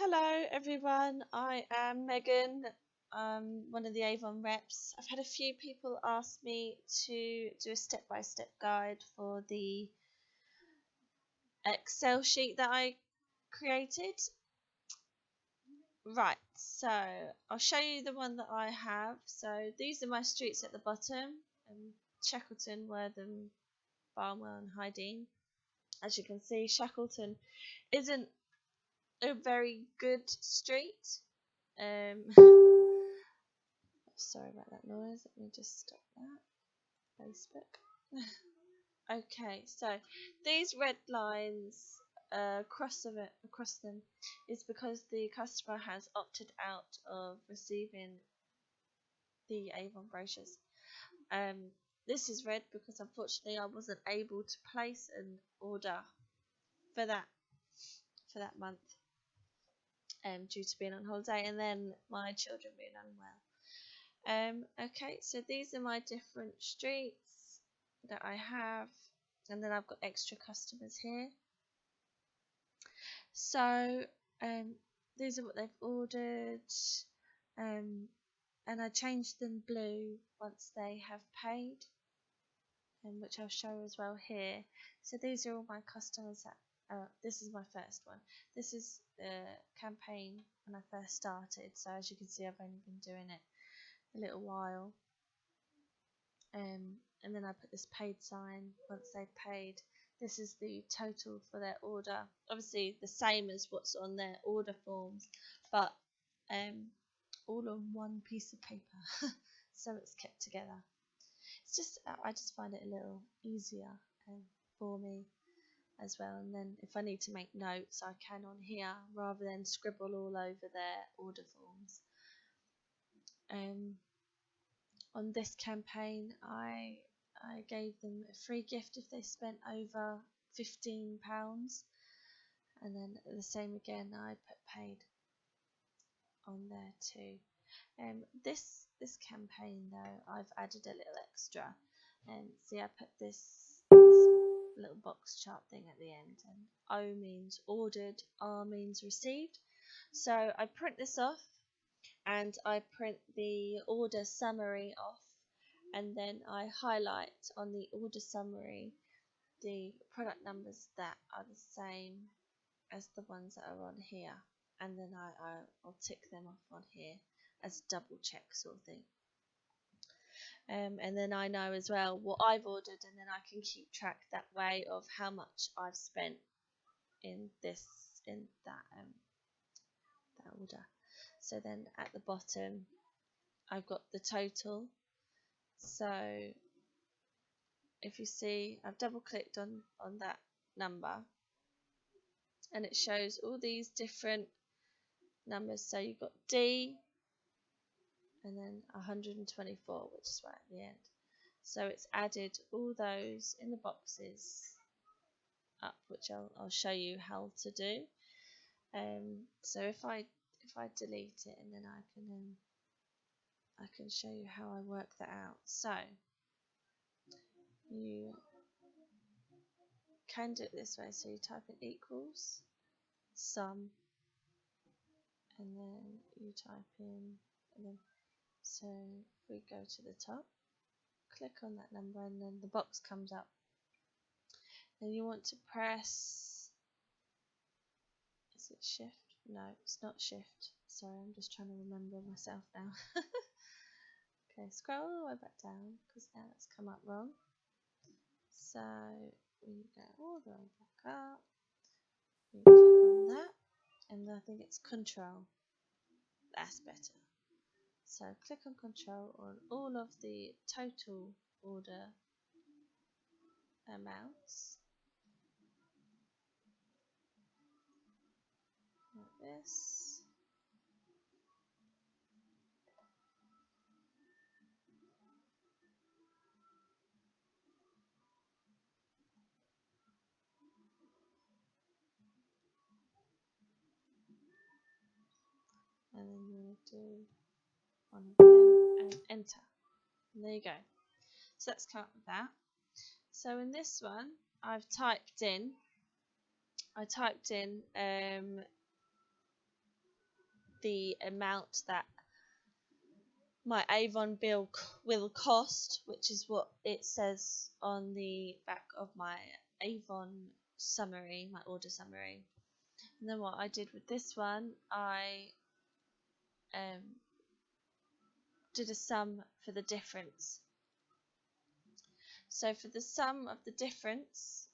Hello everyone, I am Megan. I'm one of the Avon reps. I've had a few people ask me to do a step-by-step guide for the Excel sheet that I created. Right, so I'll show you the one that I have. So these are my streets at the bottom: Shackleton, Wortham, Barnwell and Hydean. As you can see, Shackleton isn't a very good street. Sorry about that noise. Let me just stop that. Facebook. Okay, so these red lines across them is because the customer has opted out of receiving the Avon brochures. This is red because unfortunately I wasn't able to place an order for that month due to being on holiday and then my children being unwell. Okay, so these are my different streets that I have, and then I've got extra customers here. So these are what they've ordered, and I changed them blue once they have paid, which I'll show as well here. So these are all my customers that this is my first one. This is the campaign when I first started, so as you can see I've only been doing it a little while. And then I put this paid sign once they've paid. This is the total for their order, obviously the same as what's on their order forms, but all on one piece of paper so it's kept together. It's just I just find it a little easier for me as well, and then if I need to make notes I can on here rather than scribble all over their order forms. On this campaign I gave them a free gift if they spent over £15, and then the same again I put paid on there too. This campaign though I've added a little extra, and see I put this little box chart thing at the end, and O means ordered, R means received. So I print this off and I print the order summary off, and then I highlight on the order summary the product numbers that are the same as the ones that are on here, and then I'll tick them off on here as a double check sort of thing. And then I know as well what I've ordered, and then I can keep track that way of how much I've spent in that order. So then at the bottom I've got the total. So if you see, I've double clicked on that number and it shows all these different numbers. So you've got D and then 124, which is right at the end. So it's added all those in the boxes up, which I'll show you how to do. So if I delete it, and then I can show you how I work that out. So you can do it this way. So you type in equals sum, and then you type in, and then so if we go to the top, click on that number, and then the box comes up. Then you want to press, is it shift? No, it's not shift. Sorry, I'm just trying to remember myself now. Okay, scroll all the way back down because now it's come up wrong. So we go all the way back up. We click on that, and I think it's control. That's better. So click on control on all of the total order amounts, like this. And then you want to do one of them and enter. And there you go. So let's come up with that. So in this one, I typed in the amount that my Avon bill will cost, which is what it says on the back of my Avon summary, my order summary. And then what I did with this one, I did a sum for the difference. So for the sum of the difference,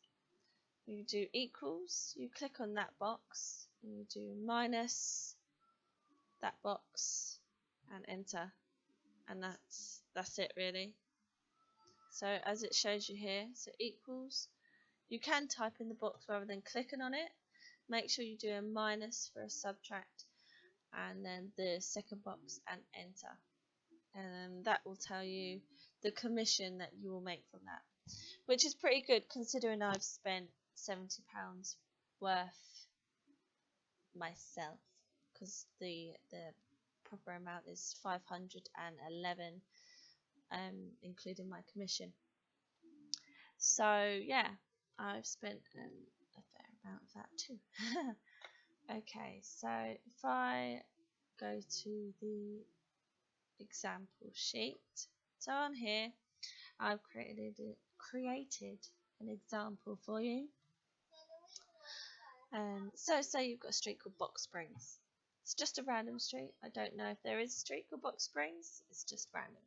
you do equals, you click on that box, and you do minus that box and enter, and that's it really. So as it shows you here, so equals, you can type in the box rather than clicking on it. Make sure you do a minus for a subtract and then the second box and enter, and that will tell you the commission that you will make from that, which is pretty good considering I've spent £70 worth myself, because the proper amount is 511, including my commission. So yeah, I've spent a fair amount of that too. Okay, so if I go to the example sheet, so on here I've created an example for you. So say you've got a street called Box Springs. It's just a random street. I don't know if there is a street called Box Springs. It's just random.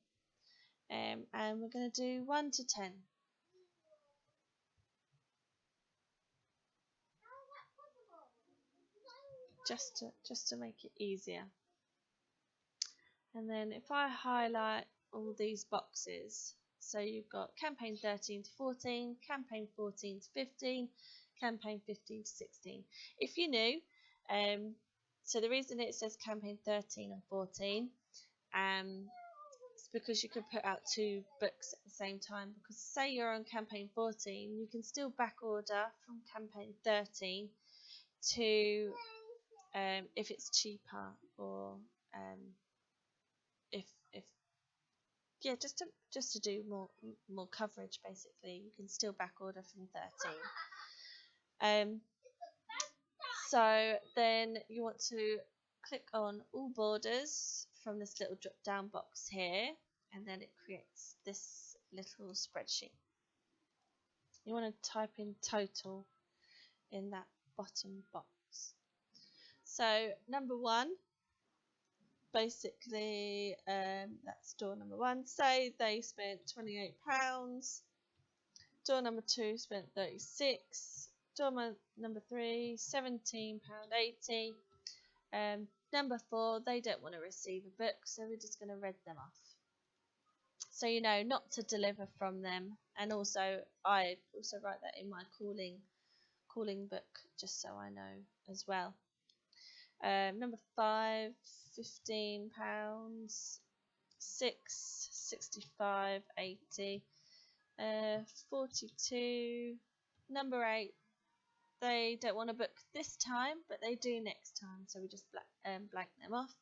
And we're going to do 1 to 10. Just to make it easier. And then if I highlight all these boxes, so you've got campaign 13 to 14, campaign 14 to 15, campaign 15 to 16. If you're new, so the reason it says campaign 13 and 14, it's because you could put out 2 books at the same time, because say you're on campaign 14, you can still back order from campaign 13 to if it's cheaper, or if yeah, just to do more coverage. Basically, you can still back order from 13. So then you want to click on all borders from this little drop down box here, and then it creates this little spreadsheet. You want to type in total in that bottom box. So number 1, basically, that's door number 1. Say they spent £28. Door number 2 spent 36. Door number 3, £17.80. Number 4, they don't want to receive a book, so we're just going to read them off. So you know not to deliver from them, and also I also write that in my calling book, just so I know as well. Number 5, £15. 6, £65.80. 42. Number 8, they don't want to book this time, but they do next time, so we just blank them off.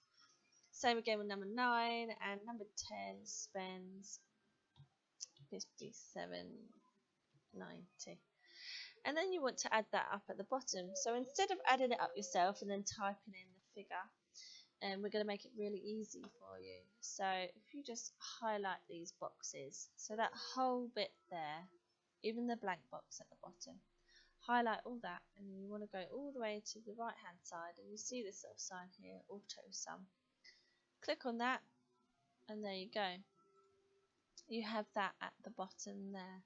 Same again with number 9, and number 10 spends £57.90. And then you want to add that up at the bottom. So instead of adding it up yourself and then typing in the figure, we're going to make it really easy for you. So if you just highlight these boxes, so that whole bit there, even the blank box at the bottom, highlight all that, and you want to go all the way to the right hand side, and you see this little sign here, auto sum. Click on that, and there you go. You have that at the bottom there.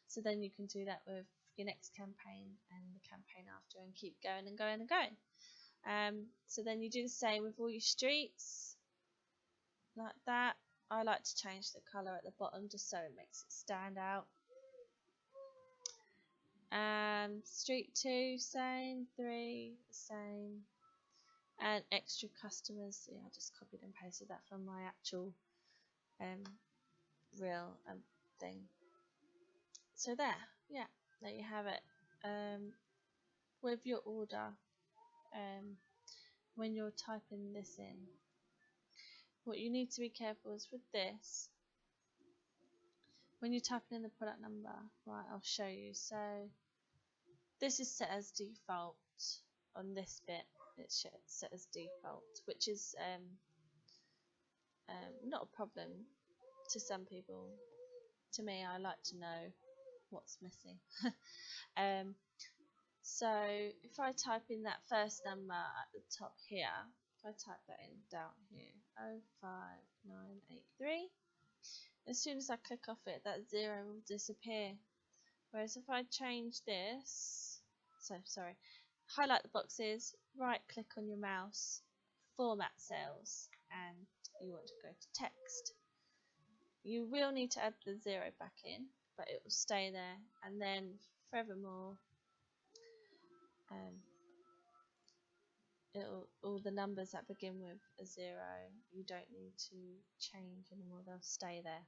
So then you can do that with your next campaign and the campaign after, and keep going and going and going. So then you do the same with all your streets, like that. I like to change the colour at the bottom just so it makes it stand out. Street 2, same. 3, same. And extra customers, yeah, I just copied and pasted that from my actual real thing. So there you have it. With your order, when you're typing this in, what you need to be careful is with this, when you're typing in the product number, right, I'll show you. So this is set as default on this bit. it's set as default, which is not a problem to some people. To me, I like to know what's missing. So if I type in that first number at the top here, if I type that in down here, 05983, as soon as I click off it, that 0 will disappear. Whereas if I change this, highlight the boxes, right click on your mouse, format cells, and you want to go to text. You will need to add the 0 back in, but it will stay there, and then forevermore all the numbers that begin with a 0, you don't need to change anymore, they'll stay there.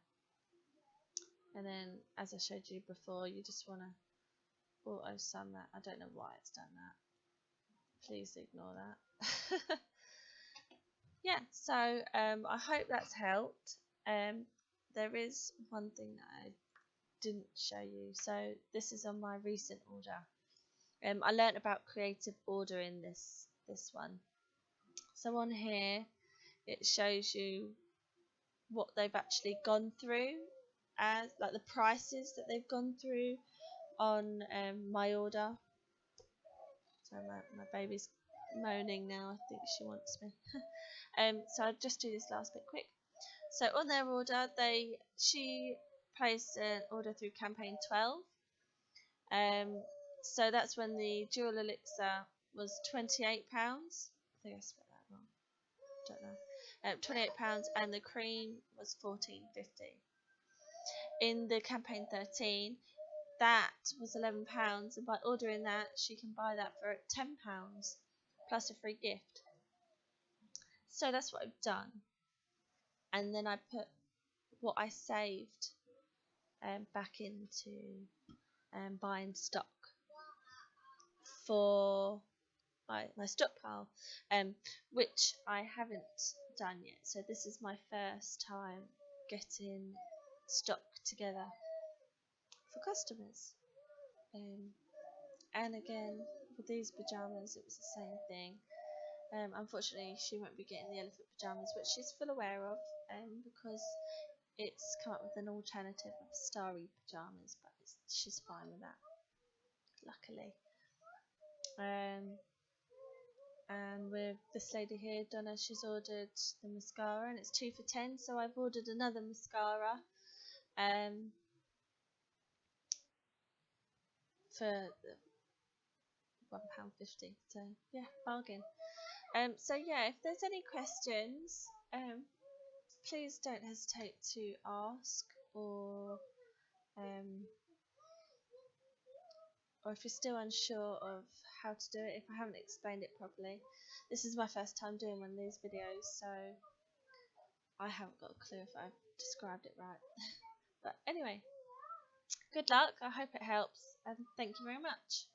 And then, as I showed you before, you just want to auto sum that. I don't know why it's done that. Please ignore that. Yeah, so I hope that's helped. There is one thing that I didn't show you. So this is on my recent order. I learnt about creative order in this one. So on here, it shows you what they've actually gone through, as like the prices that they've gone through on my order. Sorry, my baby's moaning now. I think she wants me. So I'll just do this last bit quick. So on their order, she placed an order through campaign 12. So that's when the dual elixir was £28. I think I spelled that wrong. Don't know. £28, and the cream was £14.50. In the campaign 13, that was £11, and by ordering that, she can buy that for £10 plus a free gift. So that's what I've done, and then I put what I saved back into buying stock for my stockpile, which I haven't done yet. So this is my first time getting stock together for customers. And again, with these pyjamas, it was the same thing. Unfortunately, she won't be getting the elephant pyjamas, which she's full aware of, because it's come up with an alternative of starry pyjamas, but she's fine with that, luckily. And with this lady here, Donna, she's ordered the mascara, and it's 2 for £10, so I've ordered another mascara for £1.50, so yeah, bargain. So yeah, if there's any questions, please don't hesitate to ask, or if you're still unsure of how to do it, if I haven't explained it properly. This is my first time doing one of these videos, so I haven't got a clue if I've described it right. But anyway, good luck, I hope it helps, and thank you very much.